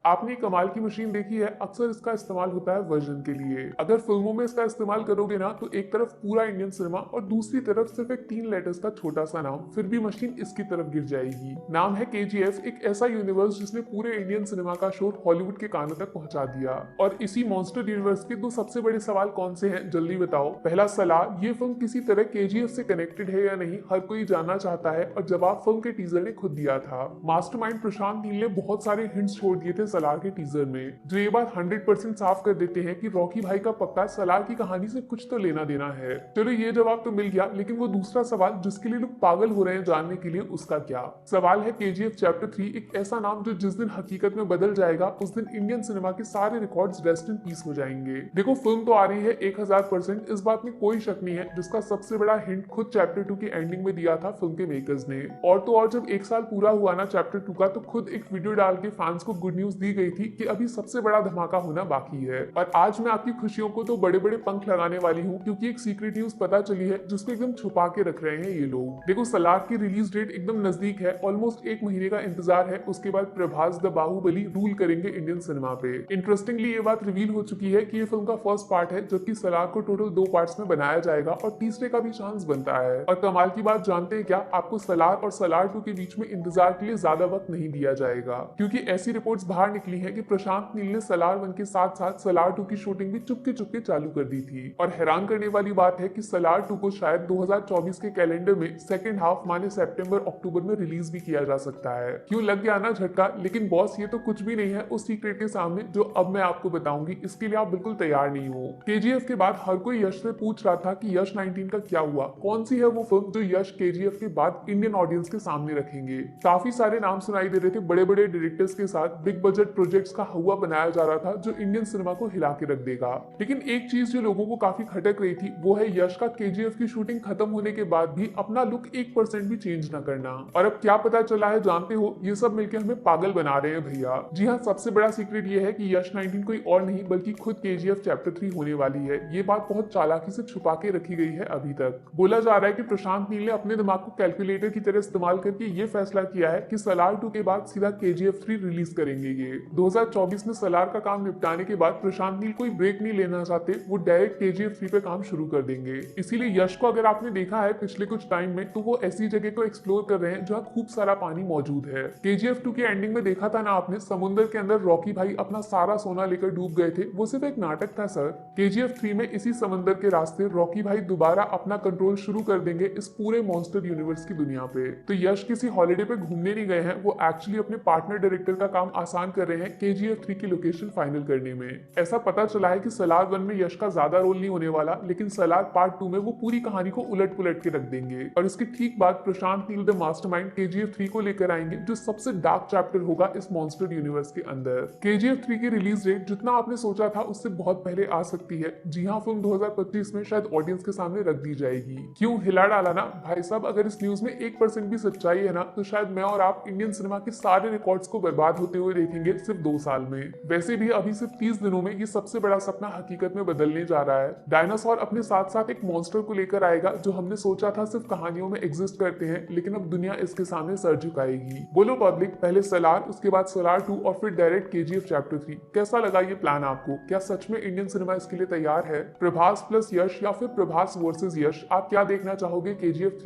आपने कमाल की मशीन देखी है, अक्सर इसका इस्तेमाल होता है वर्जन के लिए। अगर फिल्मों में इसका इस्तेमाल करोगे ना तो एक तरफ पूरा इंडियन सिनेमा और दूसरी तरफ सिर्फ एक 3 लेटर्स का छोटा सा नाम, फिर भी मशीन इसकी तरफ गिर जाएगी। नाम है केजीएफ, एक ऐसा यूनिवर्स जिसने पूरे इंडियन सिनेमा का शोर हॉलीवुड के कानों तक पहुंचा दिया। और इसी मॉन्स्टर यूनिवर्स के दो सबसे बड़े सवाल कौन से हैं, जल्दी बताओ। पहला सलाह, ये फिल्म किसी तरह केजीएफ से कनेक्टेड है या नहीं, हर कोई जानना चाहता है और जवाब फिल्म के टीजर ने खुद दिया था। मास्टरमाइंड प्रशांत नील ने बहुत सारे हिंट्स छोड़ दिए थे सलार के टीजर में, जो ये बात 100% साफ कर देते हैं कि रॉकी भाई का पक्का सलार की कहानी से कुछ तो लेना देना है। चलो ये जवाब तो मिल गया, लेकिन वो दूसरा सवाल जिसके लिए लोग पागल हो रहे हैं जानने के लिए, उसका क्या? सवाल है केजीएफ चैप्टर 3, एक ऐसा नाम जो जिस दिन हकीकत में बदल जाएगा उस दिन इंडियन सिनेमा के सारे रिकॉर्ड्स रेस्ट इन पीस हो जाएंगे। देखो फिल्म तो आ रही है 1000%, इस बात में कोई शक नहीं है, जिसका सबसे बड़ा हिंट खुद चैप्टर 2 की एंडिंग में दिया था फिल्म के मेकर्स ने। और तो और जब 1 साल पूरा हुआ ना चैप्टर 2 का, तो खुद एक वीडियो डाल के फैंस को गुड न्यूज दी गई थी कि अभी सबसे बड़ा धमाका होना बाकी है। और आज मैं आपकी खुशियों को तो बड़े बड़े पंख लगाने वाली हूँ, क्योंकि एक सीक्रेट न्यूज पता चली है जिसको एकदम छुपा के रख रहे हैं ये लोग। देखो सलार की रिलीज डेट एकदम नजदीक है, ऑलमोस्ट 1 महीने का इंतजार है। उसके बाद प्रभास द बाहुबली रूल करेंगे इंडियन सिनेमा पे। इंटरेस्टिंगली ये बात रिवील हो चुकी है कि ये फिल्म का फर्स्ट पार्ट है, जबकि सलार को टोटल 2 पार्ट्स में बनाया जाएगा और तीसरे का भी चांस बनता है। और कमाल की बात जानते हैं क्या, आपको सलार और सलार 2 के बीच में इंतजार के लिए ज्यादा वक्त नहीं दिया जाएगा, क्योंकि ऐसी रिपोर्ट्स बाहर निकली है कि प्रशांत नील ने सलार 1 के साथ साथ सलार 2 की शूटिंग भी चुपके चुपके चालू कर दी थी। और हैरान करने वाली बात है कि सलार 2 को शायद 2024 के कैलेंडर में सेकेंड हाफ माने सितंबर अक्टूबर में रिलीज भी किया जा सकता है। क्यों लग गया ना झटका? लेकिन बॉस ये तो कुछ भी नहीं है उस सीक्रेट के सामने जो अब मैं आपको बताऊंगी। इसके लिए आप बिल्कुल तैयार नहीं हो। केजीएफ के बाद हर कोई यश से पूछ रहा था कि यश 19 का क्या हुआ, कौन सी है वो फिल्म जो यश केजीएफ के बाद इंडियन ऑडियंस के सामने रखेंगे। काफी सारे नाम सुनाई दे रहे थे, बड़े बड़े डायरेक्टर्स के साथ बिग बजट प्रोजेक्ट्स का हुआ बनाया जा रहा था जो इंडियन सिनेमा को हिला के रख देगा। लेकिन एक चीज जो लोगों को काफी खटक रही थी वो है यश का केजीएफ की शूटिंग खत्म होने के बाद भी अपना लुक 1% भी चेंज न करना। और अब क्या पता चला है जानते हो, ये सब मिलकर हमें पागल बना रहे हैं भैया। जी हाँ, सबसे बड़ा सीक्रेट ये है कि यश 19 कोई और नहीं बल्कि खुद केजीएफ चैप्टर 3 होने वाली है। ये बात बहुत चालाकी से छुपा के रखी गई है अभी तक। बोला जा रहा है कि प्रशांत नील ने अपने दिमाग को कैलकुलेटर की तरह इस्तेमाल करके ये फैसला किया है कि सलार 2 के बाद सीधा केजीएफ 3 रिलीज करेंगे। ये 2024 में सलार का काम निपटाने के बाद प्रशांत नील कोई ब्रेक नहीं लेना चाहते, वो डायरेक्ट केजीएफ 3 पे काम शुरू कर देंगे। इसीलिए यश को अगर आपने देखा है पिछले कुछ टाइम में, तो वो ऐसी जगह को एक्सप्लोर कर रहे हैं जहाँ खूब सारा पानी मौजूद है। केजीएफ 2 की एंडिंग में देखा था ना आपने, समुद्र के अंदर रॉकी भाई अपना सारा सोना लेकर डूब गए थे, वो सिर्फ एक नाटक था सर। केजीएफ 3 में इसी समंदर के रास्ते रॉकी भाई दोबारा अपना कंट्रोल शुरू कर देंगे इस पूरे मॉन्स्टर यूनिवर्स की दुनिया पे। तो यश किसी हॉलिडे पे घूमने नहीं गए हैं, वो एक्चुअली अपने पार्टनर डायरेक्टर का काम आसान कर रहे हैं केजीएफ 3 की लोकेशन फाइनल करने में। ऐसा पता चला है कि सलार 1 में यश का ज्यादा रोल नहीं होने वाला, लेकिन सलार पार्ट 2 में वो पूरी कहानी को उलट पुलट के रख देंगे। और इसके ठीक बाद Prashanth Neel the mastermind KGF 3 को लेकर आएंगे, जो सबसे डार्क चैप्टर होगा इस मॉन्स्टर यूनिवर्स के अंदर। केजीएफ 3 की रिलीज डेट जितना आपने सोचा था उससे बहुत पहले आ सकती है। जी हाँ, फिल्म 2025 में शायद ऑडियंस के सामने रख दी जाएगी। क्यों हिला डाला ना भाई साहब? अगर इस न्यूज में 1% भी सच्चाई है ना, तो शायद मैं और आप इंडियन सिनेमा के सारे रिकॉर्ड्स को बर्बाद होते हुए देखेंगे सिर्फ 2 साल में। वैसे भी अभी सिर्फ 30 दिनों में ये सबसे बड़ा सपना हकीकत में बदलने जा रहा है। डायनासोर अपने साथ साथ एक मॉन्स्टर को लेकर आएगा जो हमने सोचा था सिर्फ कहानियों में एग्जिस्ट करते हैं, लेकिन अब दुनिया इसके सामने सर झुकाएगी। बोलो पब्लिक, पहले सलार, उसके बाद सलार 2 और फिर डायरेक्ट केजीएफ चैप्टर 3। कैसा लगा ये प्लान आपको? क्या सच में इंडियन सिनेमा इसके लिए तैयार है? प्रभास प्लस यश या फिर प्रभास वर्सेस यश, आप क्या देखना चाहोगे केजीएफ 3